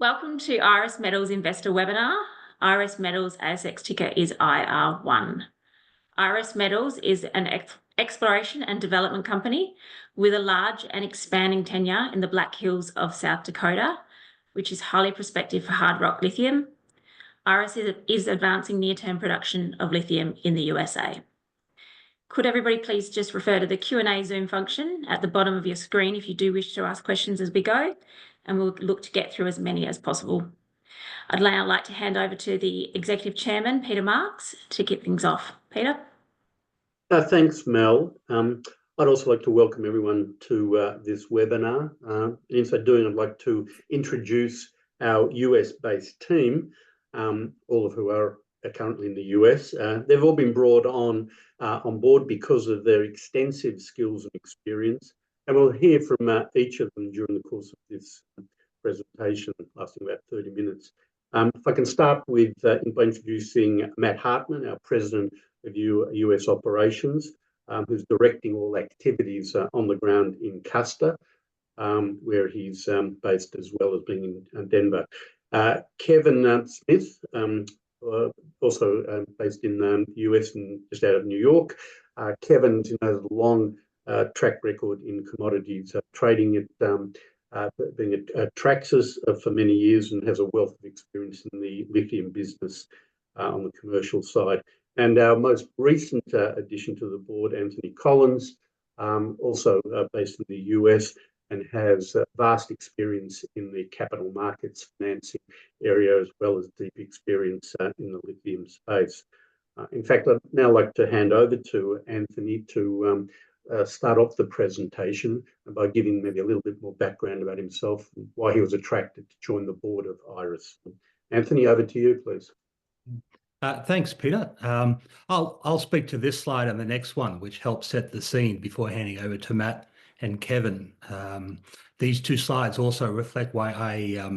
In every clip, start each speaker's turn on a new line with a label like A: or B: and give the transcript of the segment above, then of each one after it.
A: Welcome to Iris Metals Investor Webinar. Iris Metals ASX ticker is IR1. Iris Metals is an exploration and development company with a large and expanding tenure in the Black Hills of South Dakota, which is highly prospective for hard rock lithium. Iris is advancing near-term production of lithium in the USA. Could everybody please just refer to the Q&A Zoom function at the bottom of your screen if you do wish to ask questions as we go, and we'll look to get through as many as possible. I'd now like to hand over to the Executive Chairman, Peter Marks, to kick things off. Peter?
B: Thanks, Mel. I'd also like to welcome everyone to this webinar. In so doing, I'd like to introduce our US-based team, all of who are currently in the US. They've all been brought on board because of their extensive skills and experience, and we'll hear from each of them during the course of this presentation, lasting about 30 minutes. If I can start with by introducing Matt Hartman, our President of US Operations, who's directing all activities on the ground in Custer, where he's based, as well as being in Denver. Kevin Smith, also based in the US and just out of New York. Kevin has a long track record in commodities trading at being at Traxys for many years, and has a wealth of experience in the lithium business on the commercial side. And our most recent addition to the board, Anthony Collins, also based in the US, and has vast experience in the capital markets financing area, as well as deep experience in the lithium space. In fact, I'd now like to hand over to Anthony to start off the presentation by giving maybe a little bit more background about himself and why he was attracted to join the board of Iris. Anthony, over to you, please.
C: Thanks, Peter. I'll speak to this slide and the next one, which helps set the scene before handing over to Matt and Kevin. These two slides also reflect why I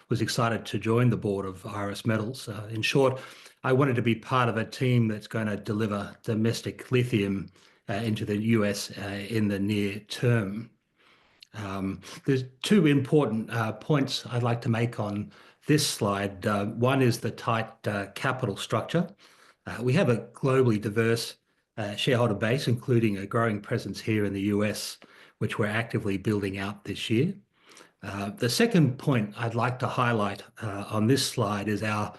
C: was excited to join the board of Iris Metals. In short, I wanted to be part of a team that's going to deliver domestic lithium into the US in the near term. There's two important points I'd like to make on this slide. One is the tight capital structure. We have a globally diverse shareholder base, including a growing presence here in the US, which we're actively building out this year. The second point I'd like to highlight on this slide is our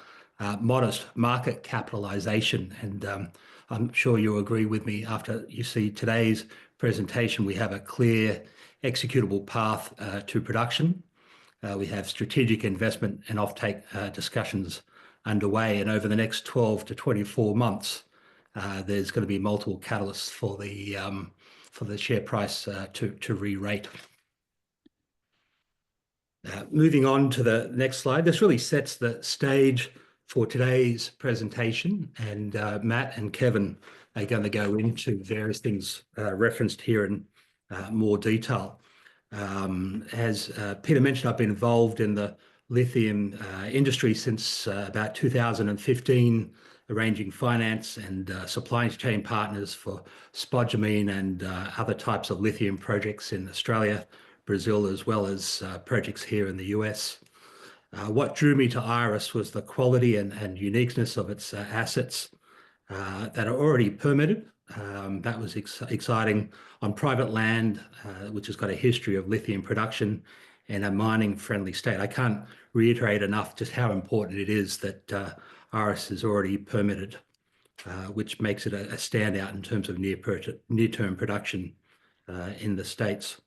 C: modest market capitalization. And I'm sure you'll agree with me after you see today's presentation, we have a clear executable path to production. We have strategic investment and offtake discussions underway, and over the next 12 to 24 months, there's going to be multiple catalysts for the share price to re-rate. Moving on to the next slide, this really sets the stage for today's presentation, and Matt and Kevin are going to go into various things referenced here in more detail. As Peter mentioned, I've been involved in the lithium industry since about 2015, arranging finance and supply chain partners for spodumene and other types of lithium projects in Australia, Brazil, as well as projects here in the US. What drew me to Iris was the quality and uniqueness of its assets that are already permitted. That was exciting, on private land, which has got a history of lithium production in a mining-friendly state. I can't reiterate enough just how important it is that Iris is already permitted, which makes it a standout in terms of near-term production in the States.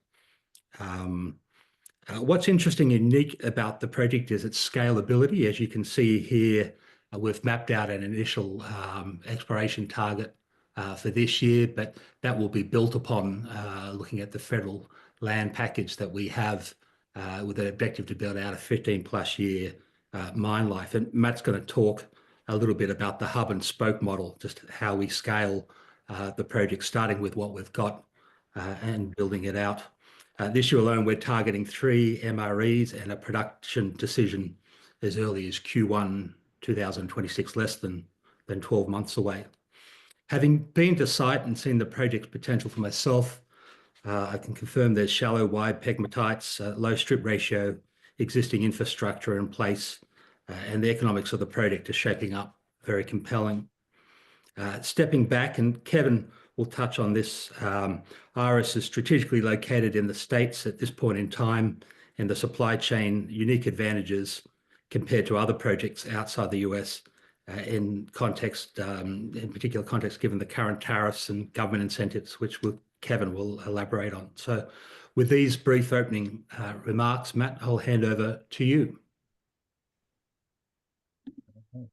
C: What's interesting and unique about the project is its scalability. As you can see here, we've mapped out an initial exploration target for this year, but that will be built upon looking at the federal land package that we have with an objective to build out a 15+ year mine life. And Matt's going to talk a little bit about the hub and spoke model, just how we scale the project, starting with what we've got and building it out. This year alone, we're targeting 3 MREs and a production decision as early as Q1 2026, less than 12 months away. Having been to site and seen the project's potential for myself, I can confirm there's shallow, wide pegmatites, low strip ratio, existing infrastructure in place, and the economics of the project are shaping up very compelling. Stepping back, and Kevin will touch on this, Iris is strategically located in the States at this point in time, and the supply chain unique advantages compared to other projects outside the US in particular context, given the current tariffs and government incentives, which Kevin will elaborate on. So with these brief opening remarks, Matt, I'll hand over to you.
D: Go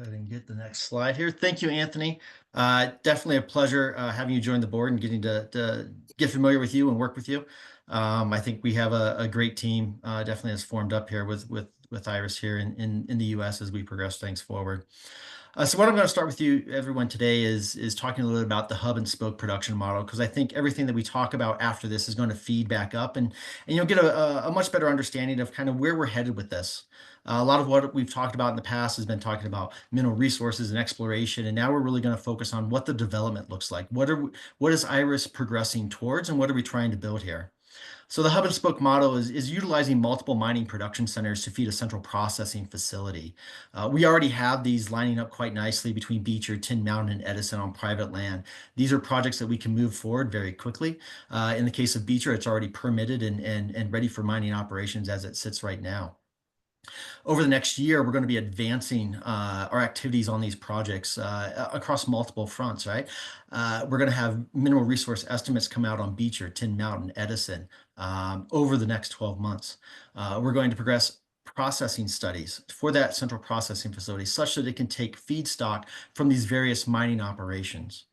D: ahead and get the next slide here. Thank you, Anthony. Definitely a pleasure having you join the board and getting to get familiar with you and work with you. I think we have a great team definitely has formed up here with Iris here in the US as we progress things forward. So what I'm going to start with you, everyone, today is talking a little bit about the hub and spoke production model, because I think everything that we talk about after this is going to feed back up, and you'll get a much better understanding of kind of where we're headed with this. A lot of what we've talked about in the past has been talking about mineral resources and exploration, and now we're really going to focus on what the development looks like. What is Iris progressing towards, and what are we trying to build here? So the hub and spoke model is utilizing multiple mining production centers to feed a central processing facility. We already have these lining up quite nicely between Beecher, Tin Mountain, and Edison on private land. These are projects that we can move forward very quickly. In the case of Beecher, it's already permitted and ready for mining operations as it sits right now. Over the next year, we're going to be advancing our activities on these projects across multiple fronts, right? We're going to have mineral resource estimates come out on Beecher, Tin Mountain, Edison over the next 12 months. We're going to progress processing studies for that central processing facility such that it can take feedstock from these various mining operations.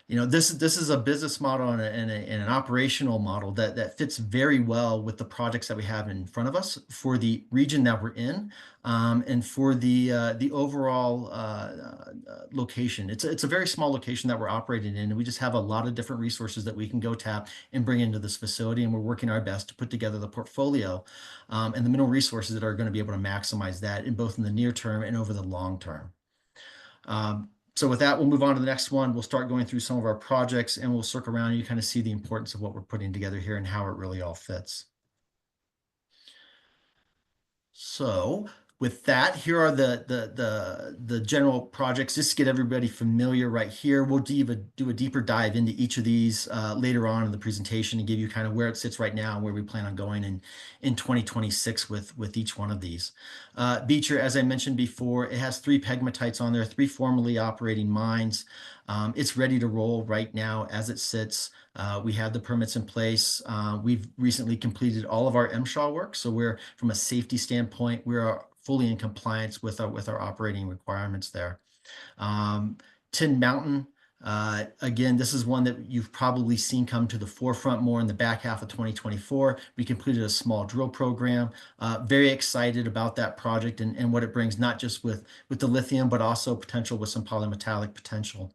D: You know, this is a business model and an operational model that fits very well with the projects that we have in front of us for the region that we're in, and for the overall location. It's a very small location that we're operating in, and we just have a lot of different resources that we can go tap and bring into this facility, and we're working our best to put together the portfolio and the mineral resources that are going to be able to maximize that in both in the near term and over the long term. So with that, we'll move on to the next one. We'll start going through some of our projects, and we'll circle around and you kind of see the importance of what we're putting together here and how it really all fits. So with that, here are the general projects. Just to get everybody familiar right here. We'll do a deeper dive into each of these later on in the presentation and give you kind of where it sits right now and where we plan on going in 2026 with each one of these. Beecher, as I mentioned before, it has 3 pegmatites on there, 3 formerly operating mines. It's ready to roll right now as it sits. We have the permits in place. We've recently completed all of our MSHA work, so we're, from a safety standpoint, we're fully in compliance with our operating requirements there. Tin Mountain, again, this is one that you've probably seen come to the forefront more in the back half of 2024. We completed a small drill program. Very excited about that project and what it brings, not just with the lithium, but also potential with some polymetallic potential.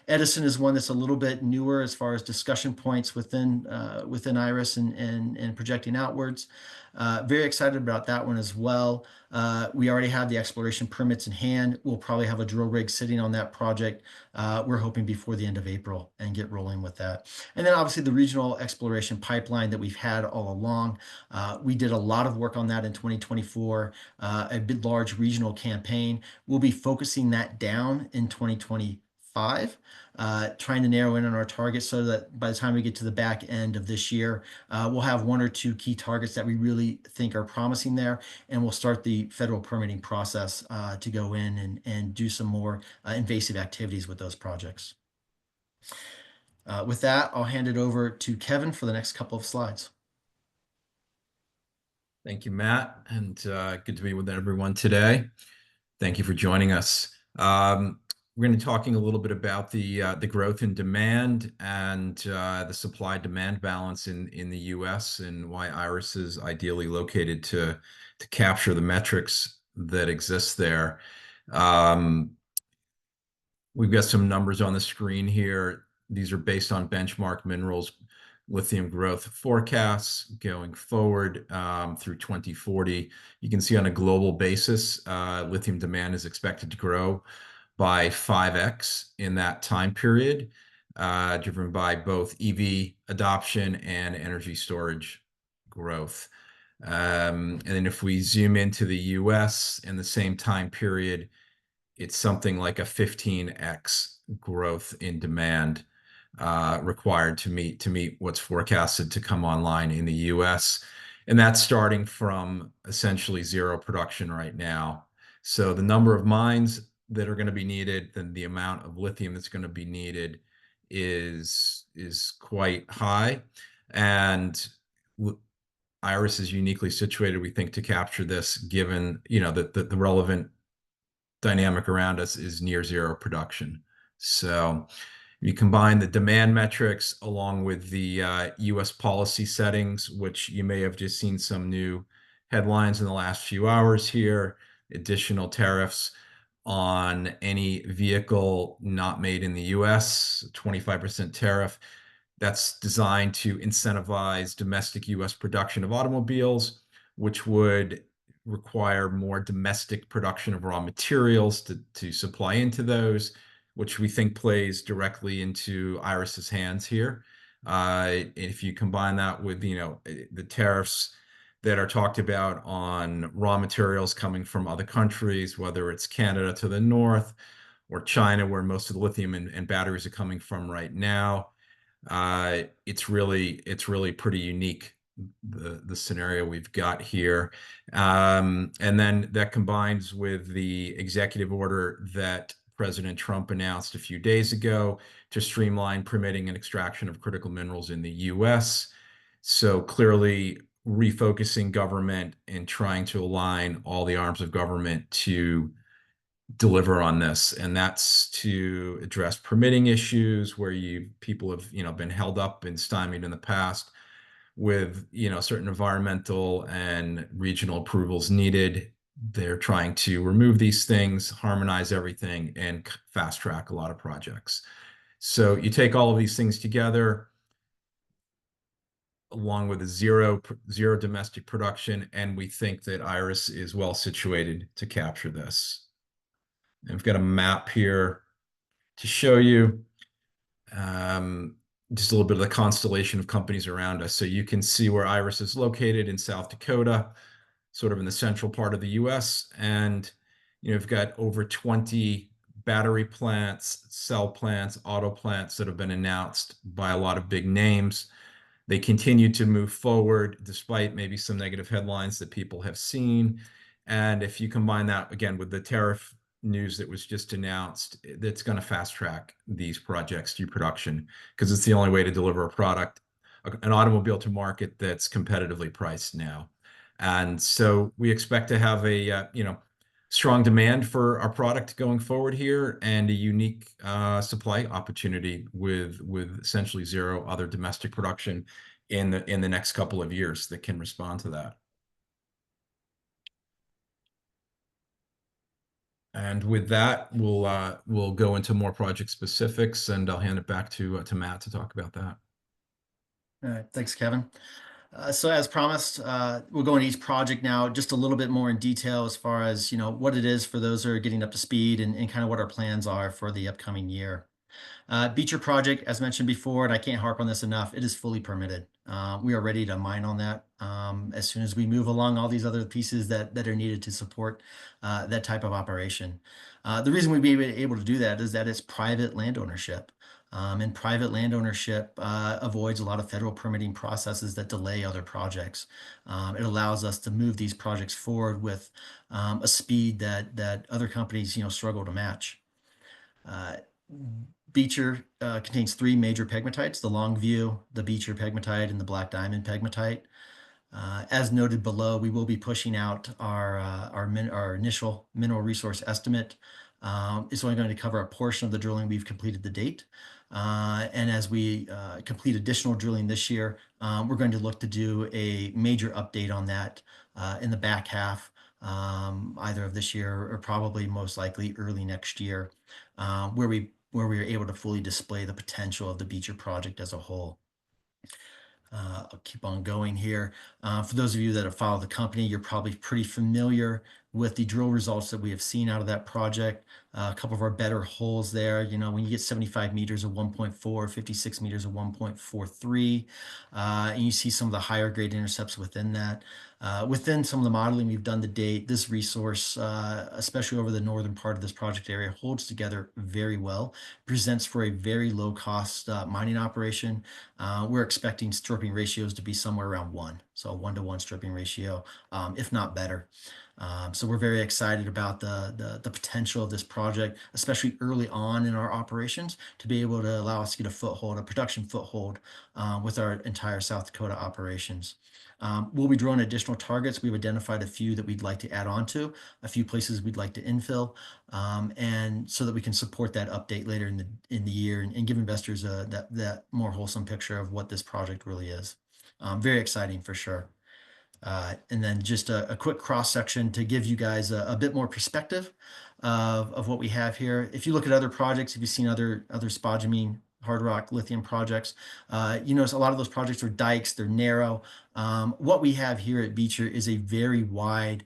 D: Edison is one that's a little bit newer as far as discussion points within Iris and projecting outwards. Very excited about that one as well. We already have the exploration permits in hand. We'll probably have a drill rig sitting on that project. We're hoping before the end of April and get rolling with that. And then obviously the regional exploration pipeline that we've had all along. We did a lot of work on that in 2024, a big large regional campaign. We'll be focusing that down in 2025. Trying to narrow in on our targets so that by the time we get to the back end of this year, we'll have 1 or 2 key targets that we really think are promising there, and we'll start the federal permitting process to go in and do some more invasive activities with those projects. With that, I'll hand it over to Kevin for the next couple of slides.
E: Thank you, Matt, and good to be with everyone today. Thank you for joining us. We're going to be talking a little bit about the growth in demand and the supply-demand balance in the U.S. and why Iris is ideally located to capture the metrics that exist there. We've got some numbers on the screen here. These are based on Benchmark Minerals lithium growth forecasts going forward through 2040. You can see on a global basis, lithium demand is expected to grow by 5x in that time period, driven by both EV adoption and energy storage growth. And then if we zoom into the US in the same time period, it's something like a 15x growth in demand required to meet what's forecasted to come online in the US. And that's starting from essentially zero production right now. So the number of mines that are going to be needed, and the amount of lithium that's going to be needed is quite high. And Iris is uniquely situated, we think, to capture this, given that the relevant dynamic around us is near zero production. So you combine the demand metrics along with the US policy settings, which you may have just seen some new headlines in the last few hours here, additional tariffs on any vehicle not made in the US, 25% tariff. That's designed to incentivize domestic US production of automobiles, which would require more domestic production of raw materials to supply into those, which we think plays directly into Iris's hands here. If you combine that with the tariffs that are talked about on raw materials coming from other countries, whether it's Canada to the north or China, where most of the lithium and batteries are coming from right now, it's really pretty unique, the scenario we've got here. And then that combines with the executive order that President Trump announced a few days ago to streamline permitting and extraction of critical minerals in the US. So clearly refocusing government and trying to align all the arms of government to deliver on this, and that's to address permitting issues where people have been held up and stymied in the past with certain environmental and regional approvals needed. They're trying to remove these things, harmonize everything, and fast track a lot of projects. So you take all of these things together, along with a zero domestic production, and we think that Iris is well situated to capture this. And we've got a map here to show you just a little bit of the constellation of companies around us. So you can see where Iris is located in South Dakota, sort of in the central part of the US. And you've got over 20 battery plants, cell plants, auto plants that have been announced by a lot of big names. They continue to move forward despite maybe some negative headlines that people have seen. And if you combine that again with the tariff news that was just announced, that's going to fast track these projects to production, because it's the only way to deliver a product, an automobile, to market that's competitively priced now. And so we expect to have a strong demand for our product going forward here, and a unique supply opportunity with essentially zero other domestic production in the next couple of years that can respond to that. And with that, we'll go into more project specifics, and I'll hand it back to Matt to talk about that.
D: All right, thanks, Kevin. So as promised, we'll go into each project now just a little bit more in detail as far as what it is for those who are getting up to speed, and kind of what our plans are for the upcoming year. Beecher project, as mentioned before, and I can't harp on this enough, it is fully permitted. We are ready to mine on that as soon as we move along all these other pieces that are needed to support that type of operation. The reason we'd be able to do that is that it's private land ownership. And private land ownership avoids a lot of federal permitting processes that delay other projects. It allows us to move these projects forward with a speed that other companies struggle to match. Beecher contains 3 major pegmatites: the Longview, the Beecher pegmatite, and the Black Diamond pegmatite. As noted below, we will be pushing out our initial mineral resource estimate. It's only going to cover a portion of the drilling we've completed to date. And as we complete additional drilling this year, we're going to look to do a major update on that in the back half, either of this year or probably most likely early next year, where we are able to fully display the potential of the Beecher project as a whole. I'll keep on going here. For those of you that have followed the company, you're probably pretty familiar with the drill results that we have seen out of that project. A couple of our better holes there, you know, when you get 75 meters of 1.4, 56 meters of 1.43, and you see some of the higher grade intercepts within that. Within some of the modeling we've done to date, this resource, especially over the northern part of this project area, holds together very well, presents for a very low cost mining operation. We're expecting stripping ratios to be somewhere around 1, so a 1-to-1 stripping ratio, if not better. So we're very excited about the potential of this project, especially early on in our operations, to be able to allow us to get a foothold, a production foothold, with our entire South Dakota operations. We'll be drawing additional targets. We've identified a few that we'd like to add on to, a few places we'd like to infill, and so that we can support that update later in the year and give investors that more wholesome picture of what this project really is. Very exciting for sure. And then just a quick cross section to give you guys a bit more perspective of what we have here. If you look at other projects, if you've seen other spodumene hard rock lithium projects, you notice a lot of those projects are dikes, they're narrow. What we have here at Beecher is a very wide,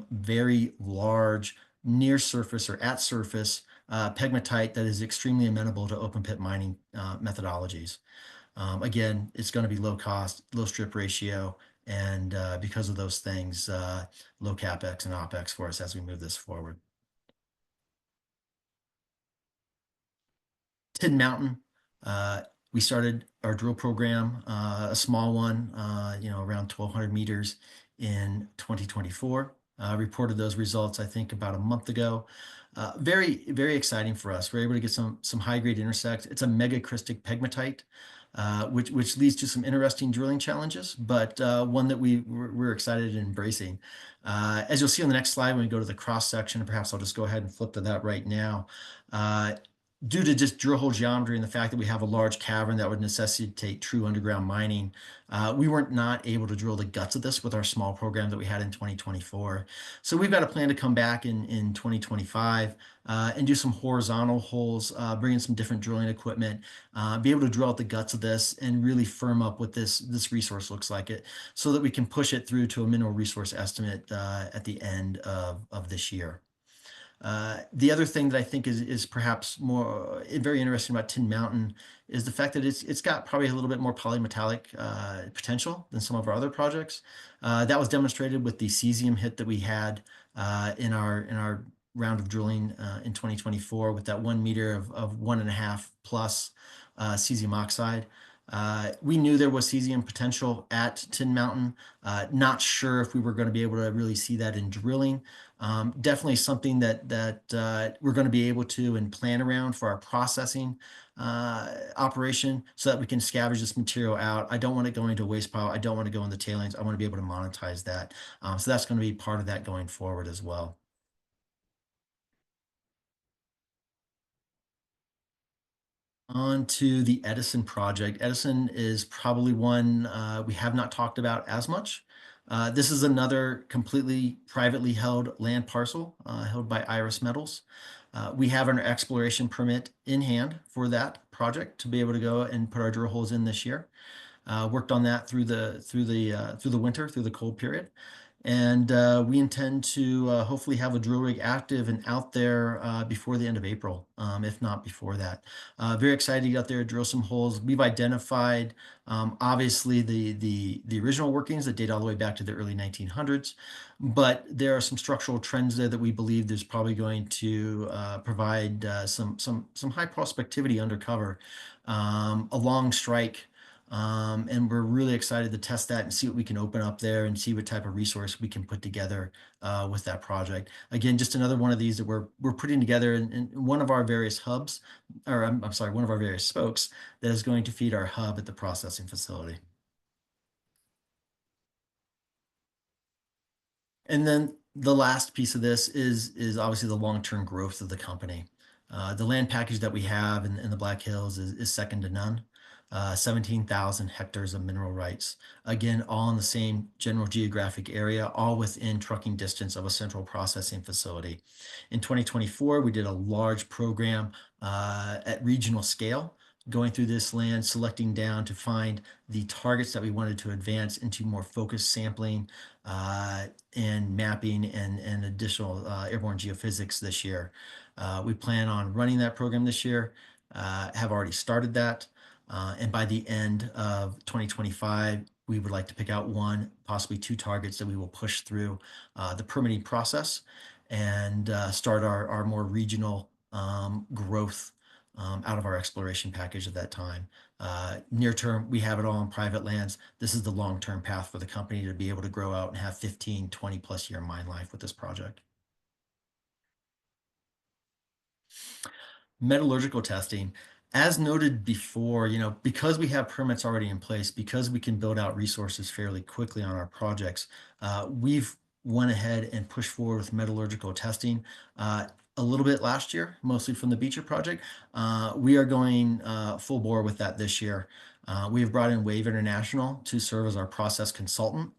D: very large, near surface or at surface pegmatite that is extremely amenable to open pit mining methodologies. Again, it's going to be low cost, low strip ratio, and because of those things, low CapEx and OpEx for us as we move this forward. Tin Mountain, we started our drill program, a small one, you know, around 1,200 meters in 2024. Reported those results, I think, about a month ago. Very, very exciting for us. We're able to get some high-grade intersects. It's a megacrystic pegmatite, which leads to some interesting drilling challenges, but one that we're excited and embracing. As you'll see on the next slide, when we go to the cross section, and perhaps I'll just go ahead and flip to that right now. Due to just drill hole geometry and the fact that we have a large cavern that would necessitate true underground mining, we weren't not able to drill the guts of this with our small program that we had in 2024. So we've got a plan to come back in 2025 and do some horizontal holes, bring in some different drilling equipment, be able to drill out the guts of this and really firm up what this resource looks like, so that we can push it through to a mineral resource estimate at the end of this year. The other thing that I think is perhaps more very interesting about Tin Mountain is the fact that it's got probably a little bit more polymetallic potential than some of our other projects. That was demonstrated with the cesium hit that we had in our round of drilling in 2024 with that 1 meter of 1.5 plus cesium oxide. We knew there was cesium potential at Tin Mountain. Not sure if we were going to be able to really see that in drilling. Definitely something that we're going to be able to and plan around for our processing operation so that we can scavenge this material out. I don't want it going into a waste pile. I don't want to go in the tailings. I want to be able to monetize that. So that's going to be part of that going forward as well. On to the Edison project. Edison is probably one we have not talked about as much. This is another completely privately held land parcel held by Iris Metals. We have an exploration permit in hand for that project to be able to go and put our drill holes in this year. Worked on that through the winter, through the cold period. And we intend to hopefully have a drill rig active and out there before the end of April, if not before that. Very excited to get out there, drill some holes. We've identified, obviously, the original workings that date all the way back to the early 1900s, but there are some structural trends there that we believe there's probably going to provide some high prospectivity undercover, along strike. And we're really excited to test that and see what we can open up there and see what type of resource we can put together with that project. Again, just another one of these that we're putting together in one of our various hubs, or I'm sorry, one of our various spokes that is going to feed our hub at the processing facility. And then the last piece of this is obviously the long-term growth of the company. The land package that we have in the Black Hills is second to none. 17,000 hectares of mineral rights. Again, all in the same general geographic area, all within trucking distance of a central processing facility. In 2024, we did a large program at regional scale going through this land, selecting down to find the targets that we wanted to advance into more focused sampling and mapping and additional airborne geophysics this year. We plan on running that program this year, have already started that. And by the end of 2025, we would like to pick out one, possibly two targets that we will push through the permitting process and start our more regional growth out of our exploration package at that time. Near term, we have it all on private lands. This is the long-term path for the company to be able to grow out and have 15, 20 plus year mine life with this project. Metallurgical testing. As noted before, because we have permits already in place, because we can build out resources fairly quickly on our projects, we've went ahead and pushed forward with metallurgical testing a little bit last year, mostly from the Beecher project. We are going full bore with that this year. We have brought in Wave International to serve as our process consultant.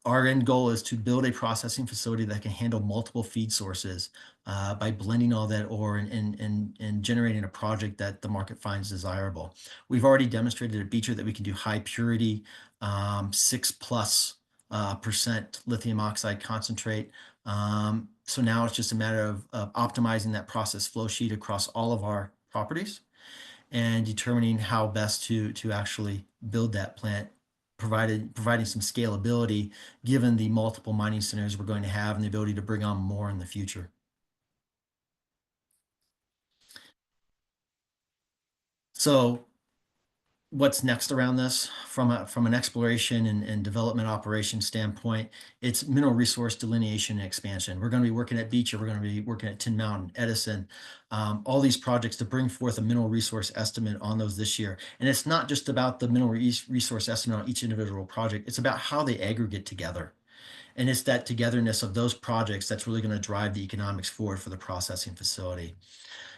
D: Our end goal is to build a processing facility that can handle multiple feed sources by blending all that ore and generating a project that the market finds desirable. We've already demonstrated at Beecher that we can do high purity, 6+% lithium oxide concentrate. So now it's just a matter of optimizing that process flow sheet across all of our properties and determining how best to actually build that plant, providing some scalability given the multiple mining centers we're going to have and the ability to bring on more in the future. So what's next around this from an exploration and development operation standpoint? It's mineral resource delineation and expansion. We're going to be working at Beecher. We're going to be working at Tin Mountain, Edison, all these projects to bring forth a mineral resource estimate on those this year. And it's not just about the mineral resource estimate on each individual project. It's about how they aggregate together. And it's that togetherness of those projects that's really going to drive the economics forward for the processing facility.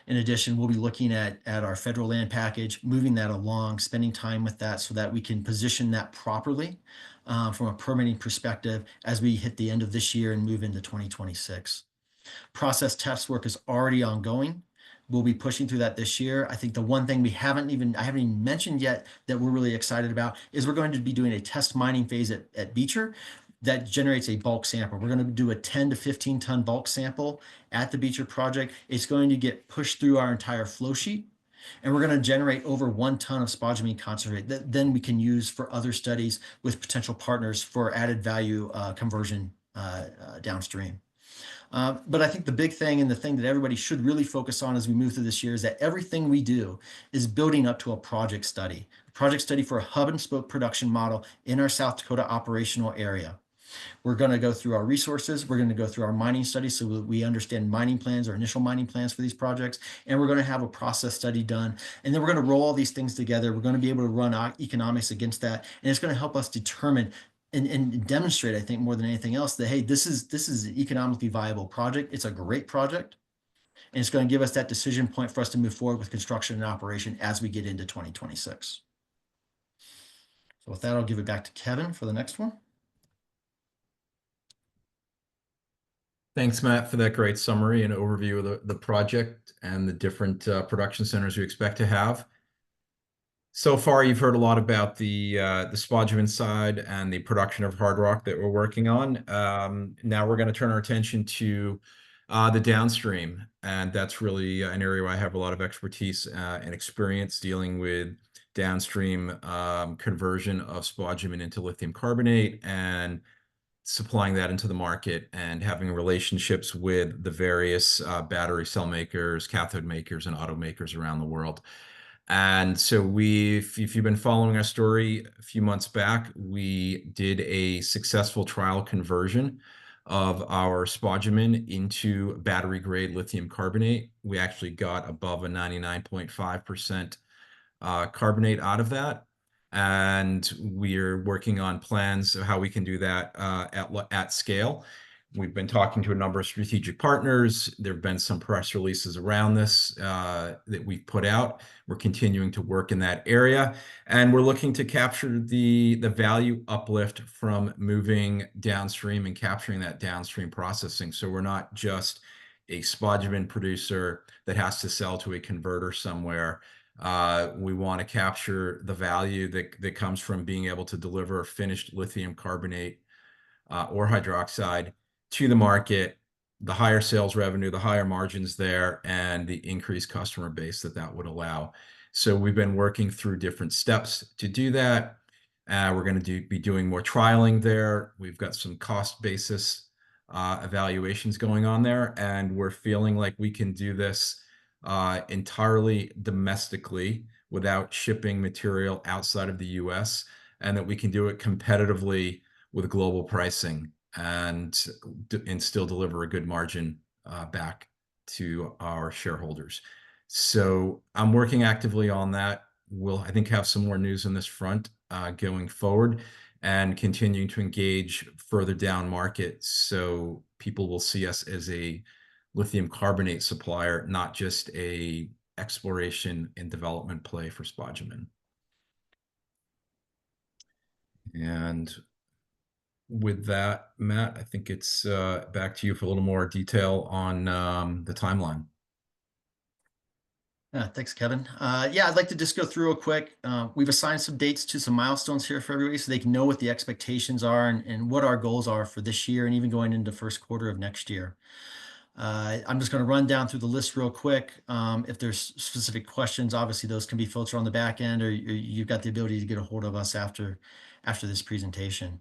D: In addition, we'll be looking at our federal land package, moving that along, spending time with that so that we can position that properly from a permitting perspective as we hit the end of this year and move into 2026. Process test work is already ongoing. We'll be pushing through that this year. I think the one thing I haven't even mentioned yet that we're really excited about is we're going to be doing a test mining phase at Beecher that generates a bulk sample. We're going to do a 10 to 15 ton bulk sample at the Beecher project. It's going to get pushed through our entire flow sheet, and we're going to generate over 1 ton of spodumene concentrate that then we can use for other studies with potential partners for added value conversion downstream. But I think the big thing and the thing that everybody should really focus on as we move through this year is that everything we do is building up to a project study for a hub and spoke production model in our South Dakota operational area. We're going to go through our resources. We're going to go through our mining studies so that we understand mining plans or initial mining plans for these projects. And we're going to have a process study done. And then we're going to roll all these things together. We're going to be able to run economics against that. And it's going to help us determine and demonstrate, I think, more than anything else, that, hey, this is an economically viable project. It's a great project. And it's going to give us that decision point for us to move forward with construction and operation as we get into 2026. So with that, I'll give it back to Kevin for the next one.
E: Thanks, Matt, for that great summary and overview of the project and the different production centers we expect to have. So far, you've heard a lot about the spodumene side and the production of hard rock that we're working on. Now we're going to turn our attention to the downstream, and that's really an area where I have a lot of expertise and experience dealing with downstream conversion of spodumene into lithium carbonate and supplying that into the market and having relationships with the various battery cell makers, cathode makers, and automakers around the world. And so if you've been following our story, a few months back, we did a successful trial conversion of our spodumene into battery-grade lithium carbonate. We actually got above a 99.5% carbonate out of that. And we're working on plans of how we can do that at scale. We've been talking to a number of strategic partners. There have been some press releases around this that we've put out. We're continuing to work in that area, and we're looking to capture the value uplift from moving downstream and capturing that downstream processing. So we're not just a spodumene producer that has to sell to a converter somewhere. We want to capture the value that comes from being able to deliver finished lithium carbonate or hydroxide to the market, the higher sales revenue, the higher margins there, and the increased customer base that would allow. So we've been working through different steps to do that. We're going to be doing more trialing there. We've got some cost basis evaluations going on there, and we're feeling like we can do this entirely domestically without shipping material outside of the US, and that we can do it competitively with global pricing and still deliver a good margin back to our shareholders. So I'm working actively on that. We'll, I think, have some more news on this front going forward, and continuing to engage further down market, so people will see us as a lithium carbonate supplier, not just a exploration and development play for spodumene. And with that, Matt, I think it's back to you for a little more detail on the timeline.
D: Yeah, thanks, Kevin. Yeah, I'd like to just go through real quick. We've assigned some dates to some milestones here for everybody so they can know what the expectations are and what our goals are for this year and even going into first quarter of next year. I'm just going to run down through the list real quick. If there's specific questions, obviously those can be filtered on the back end, or you've got the ability to get a hold of us after this presentation.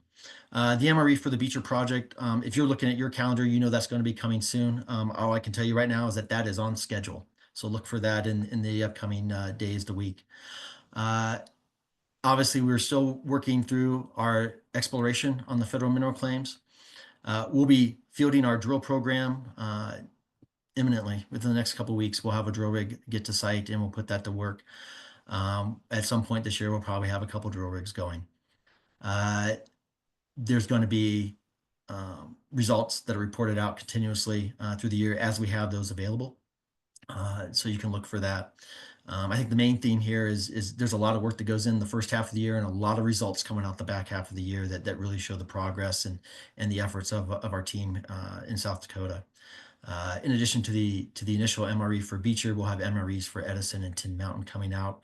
D: The MRE for the Beecher project, if you're looking at your calendar, you know that's going to be coming soon. All I can tell you right now is that is on schedule. So look for that in the upcoming days to week. Obviously, we're still working through our exploration on the federal mineral claims. We'll be fielding our drill program imminently. Within the next couple of weeks, we'll have a drill rig get to site and we'll put that to work. At some point this year, we'll probably have a couple drill rigs going. There's going to be results that are reported out continuously through the year as we have those available. So you can look for that. I think the main theme here is there's a lot of work that goes in the first half of the year and a lot of results coming out the back half of the year that really show the progress and the efforts of our team in South Dakota. In addition to the initial MRE for Beecher, we'll have MREs for Edison and Tin Mountain coming out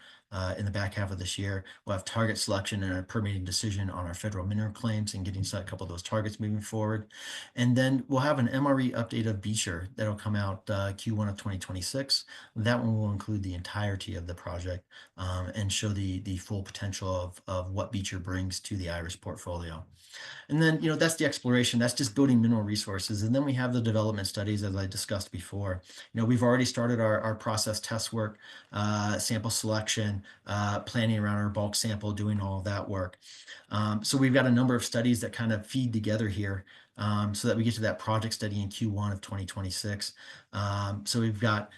D: in the back half of this year. We'll have target selection and a permitting decision on our federal mineral claims and getting a couple of those targets moving forward. And then we'll have an MRE update of Beecher that'll come out Q1 of 2026. That one will include the entirety of the project and show the full potential of what Beecher brings to the Iris portfolio. And then, that's the exploration. That's just building mineral resources. And then we have the development studies, as I discussed before. We've already started our process test work, sample selection, planning around our bulk sample, doing all of that work. So we've got a number of studies that kind of feed together here so that we get to that project study in Q1 of 2026. So we've got,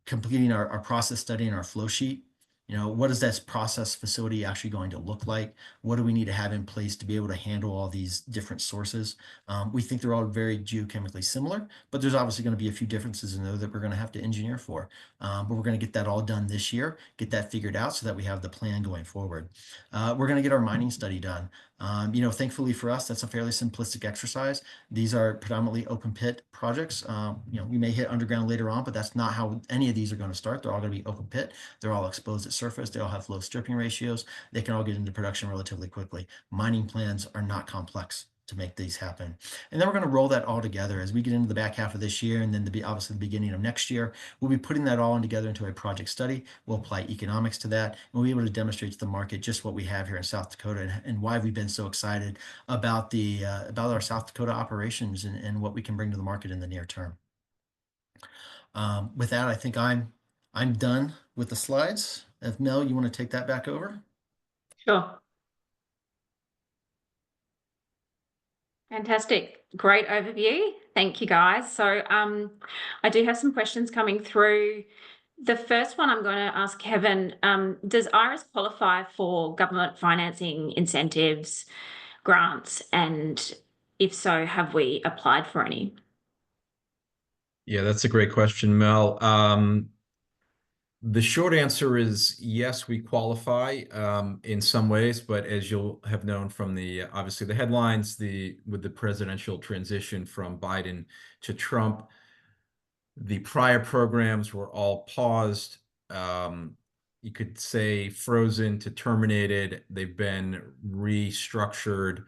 D: completing our process study and our flow sheet. What is that process facility actually going to look like? What do we need to have in place to be able to handle all these different sources? We think they're all very geochemically similar, but there's obviously going to be a few differences in there that we're going to have to engineer for. But we're going to get that all done this year, get that figured out so that we have the plan going forward. We're going to get our mining study done. Thankfully for us, that's a fairly simplistic exercise. These are predominantly open pit projects. We may hit underground later on, but that's not how any of these are going to start. They're all going to be open pit. They're all exposed at surface. They all have low stripping ratios. They can all get into production relatively quickly. Mining plans are not complex to make these happen. And then we're going to roll that all together as we get into the back half of this year, and then obviously the beginning of next year. We'll be putting that all together into a project study. We'll apply economics to that, and we'll be able to demonstrate to the market just what we have here in South Dakota and why we've been so excited about our South Dakota operations and what we can bring to the market in the near term. With that, I think I'm done with the slides. If Mel, you want to take that back over?
A: Sure. Fantastic. Great overview. Thank you, guys. So I do have some questions coming through. The first one I'm going to ask Kevin, does Iris qualify for government financing incentives, grants, and if so, have we applied for any?
E: Yeah, that's a great question, Mel. The short answer is yes, we qualify in some ways, but as you'll have known from obviously the headlines, with the presidential transition from Biden to Trump, the prior programs were all paused. you could say, frozen to terminated. They've been restructured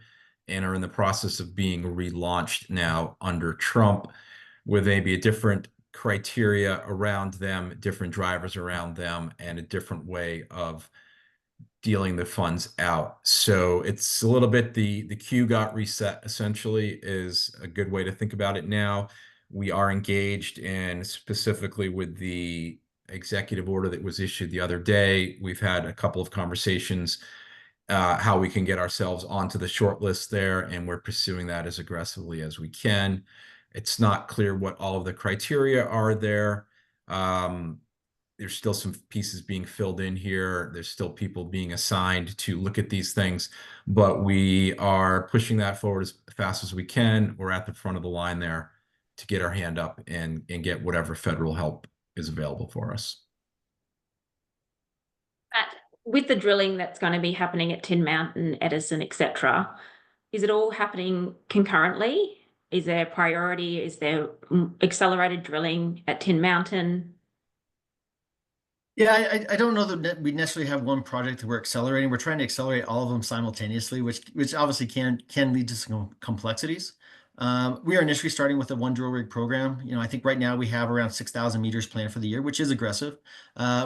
E: and are in the process of being relaunched now under Trump, with maybe a different criteria around them, different drivers around them, and a different way of dealing the funds out. So it's a little bit the queue got reset, essentially, is a good way to think about it now. We are engaged in, specifically with the executive order that was issued the other day. We've had a couple of conversations how we can get ourselves onto the short list there, and we're pursuing that as aggressively as we can. It's not clear what all of the criteria are there. There's still some pieces being filled in here. There's still people being assigned to look at these things, but we are pushing that forward as fast as we can. We're at the front of the line there to get our hand up and get whatever federal help is available for us.
A: With the drilling that's going to be happening at Tin Mountain, Edison, etc., is it all happening concurrently? Is there priority? Is there accelerated drilling at Tin Mountain?
D: Yeah, I don't know that we necessarily have one project that we're accelerating. We're trying to accelerate all of them simultaneously, which obviously can lead to some complexities. We are initially starting with a one drill rig program. I think right now we have around 6,000 meters planned for the year, which is aggressive.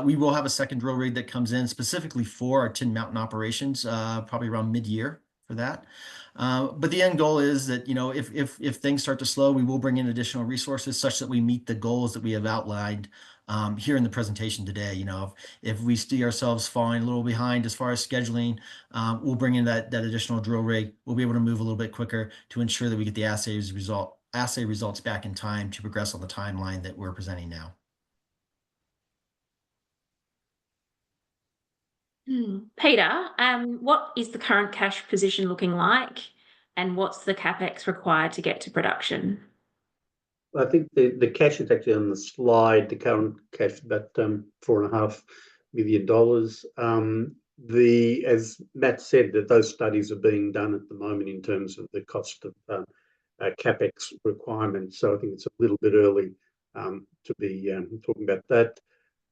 D: We will have a second drill rig that comes in specifically for our Tin Mountain operations, probably around mid-year for that. But the end goal is that, if things start to slow, we will bring in additional resources such that we meet the goals that we have outlined here in the presentation today. If we see ourselves falling a little behind as far as scheduling, we'll bring in that additional drill rig. We'll be able to move a little bit quicker to ensure that we get the assay results back in time to progress on the timeline that we're presenting now.
A: Peter, what is the current cash position looking like, and what's the CapEx required to get to production?
B: I think the cash is actually on the slide. The current cash is about $4.5 million. As Matt said, that those studies are being done at the moment in terms of the cost of CapEx requirements. So I think it's a little bit early to be talking about that.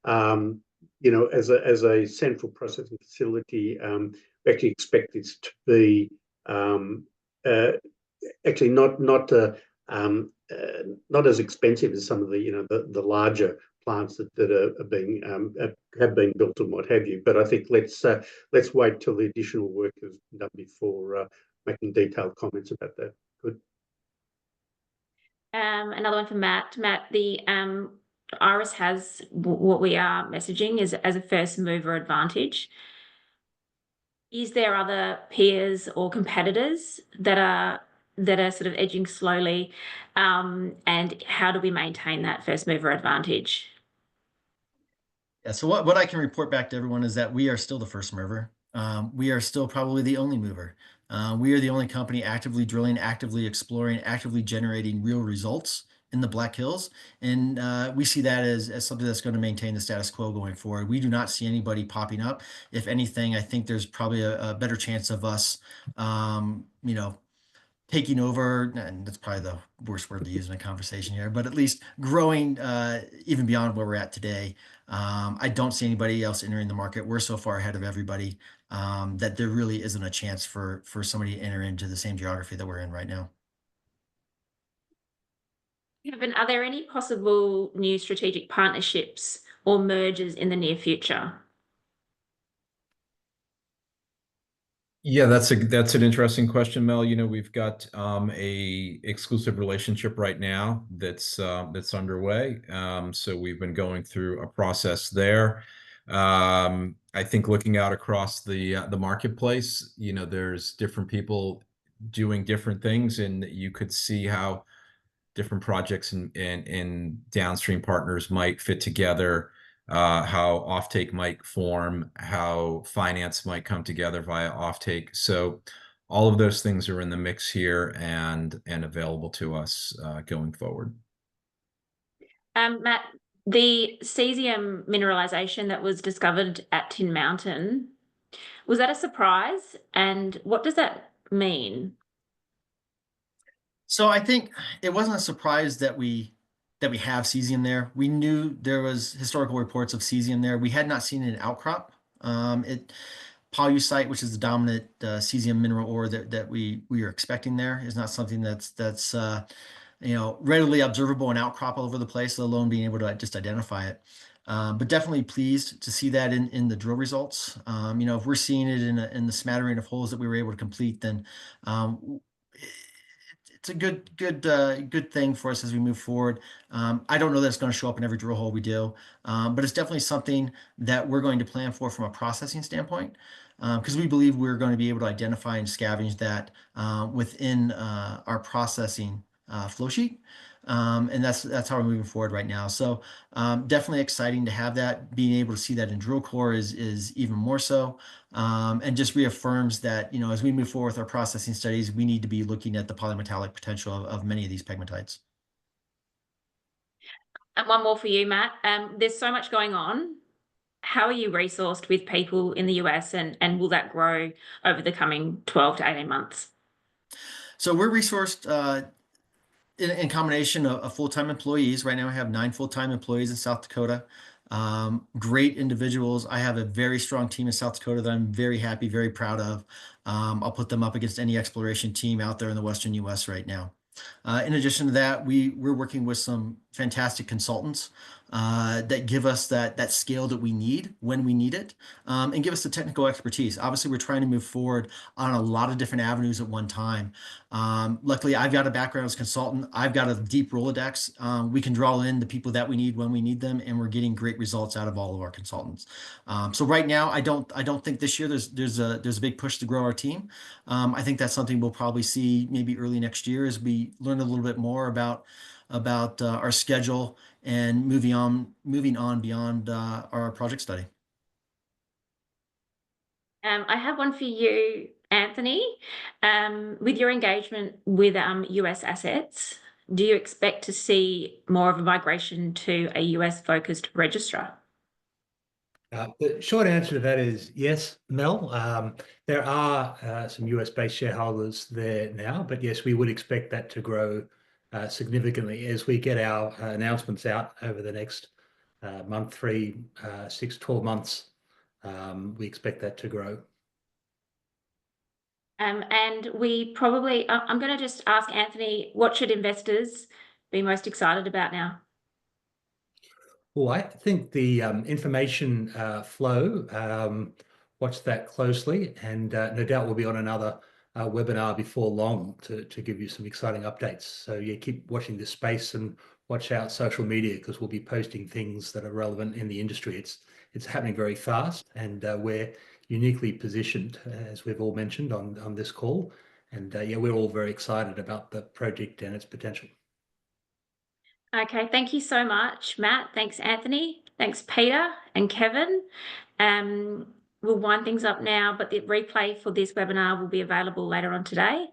B: As a central processing facility, we actually expect this to be actually not as expensive as some of the larger plants that have been built and what have you. But I think let's wait till the additional work is done before making detailed comments about that. Good.
A: Another one for Matt. Matt, the Iris has what we are messaging is as a first mover advantage. Is there other peers or competitors that are sort of edging slowly, and how do we maintain that first mover advantage?
D: Yeah, so what I can report back to everyone is that we are still the first mover. We are still probably the only mover. We are the only company actively drilling, actively exploring, actively generating real results in the Black Hills. And we see that as something that's going to maintain the status quo going forward. We do not see anybody popping up. If anything, I think there's probably a better chance of us, taking over, and that's probably the worst word to use in a conversation here, but at least growing even beyond where we're at today. I don't see anybody else entering the market. We're so far ahead of everybody that there really isn't a chance for somebody to enter into the same geography that we're in right now.
A: Kevin, are there any possible new strategic partnerships or mergers in the near future?
E: Yeah, that's an interesting question, Mel. We've got a exclusive relationship right now that's underway. So we've been going through a process there. I think looking out across the marketplace, there's different people doing different things, and you could see how different projects and downstream partners might fit together, how offtake might form, how finance might come together via offtake. So all of those things are in the mix here and available to us going forward.
A: Matt, the cesium mineralization that was discovered at Tin Mountain, was that a surprise? And what does that mean?
D: So I think it wasn't a surprise that we that we have cesium there. We knew there was historical reports of cesium there. We had not seen an outcrop. Pollucite, which is the dominant cesium mineral ore that we are expecting there, is not something that's readily observable and outcrop all over the place, let alone being able to just identify it. But definitely pleased to see that in the drill results. If we're seeing it in the smattering of holes that we were able to complete, then it's a good thing for us as we move forward. I don't know that it's going to show up in every drill hole we do, but it's definitely something that we're going to plan for from a processing standpoint, because we believe we're going to be able to identify and scavenge that within our processing flow sheet. And that's how we're moving forward right now. So definitely exciting to have that. Being able to see that in drill core is even more so, and just reaffirms that, as we move forward with our processing studies, we need to be looking at the polymetallic potential of many of these pegmatites.
A: And one more for you, Matt. There's so much going on. How are you resourced with people in the US, and will that grow over the coming 12 to 18 months?
D: So we're resourced in combination of full-time employees. Right now we have 9 full-time employees in South Dakota. Great individuals. I have a very strong team in South Dakota that I'm very happy, very proud of. I'll put them up against any exploration team out there in the Western US right now. In addition to that, we're working with some fantastic consultants that give us that scale that we need when we need it, and give us the technical expertise. Obviously, we're trying to move forward on a lot of different avenues at one time. Luckily, I've got a background as a consultant. I've got a deep Rolodex. We can draw in the people that we need when we need them, and we're getting great results out of all of our consultants. So right now, I don't think this year there's a big push to grow our team. I think that's something we'll probably see maybe early next year as we learn a little bit more about our schedule and moving on beyond our project study.
A: I have one for you, Anthony. With your engagement with US assets, do you expect to see more of a migration to a US-focused registrar?
C: The short answer to that is yes, Mel. There are some US-based shareholders there now, but yes, we would expect that to grow significantly as we get our announcements out over the next month, 3, 6, 12 months. We expect that to grow.
A: And we probably, I'm going to just ask Anthony, what should investors be most excited about now?
C: Well, I think the information flow, watch that closely, and no doubt we'll be on another webinar before long to give you some exciting updates. So yeah, keep watching this space and watch out social media, because we'll be posting things that are relevant in the industry. It's happening very fast, and we're uniquely positioned, as we've all mentioned on this call. And yeah, we're all very excited about the project and its potential.
A: Okay, thank you so much, Matt. Thanks, Anthony. Thanks, Peter and Kevin. We'll wind things up now, but the replay for this webinar will be available later on today,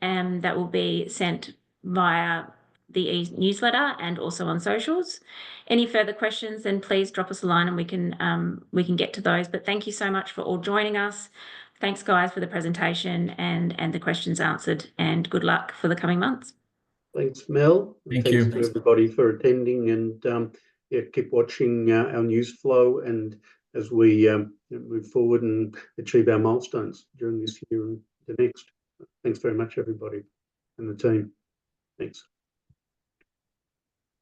A: and that will be sent via the e-newsletter and also on socials. Any further questions, then please drop us a line and we can get to those. But thank you so much for all joining us. Thanks, guys, for the presentation and the questions answered, and good luck for the coming months.
B: Thanks, Mel.
E: Thank
B: Thanks
E: you.
B: to everybody for attending, and yeah, keep watching our news flow, and as we move forward and achieve our milestones during this year and the next. Thanks very much, everybody, and the team. Thanks.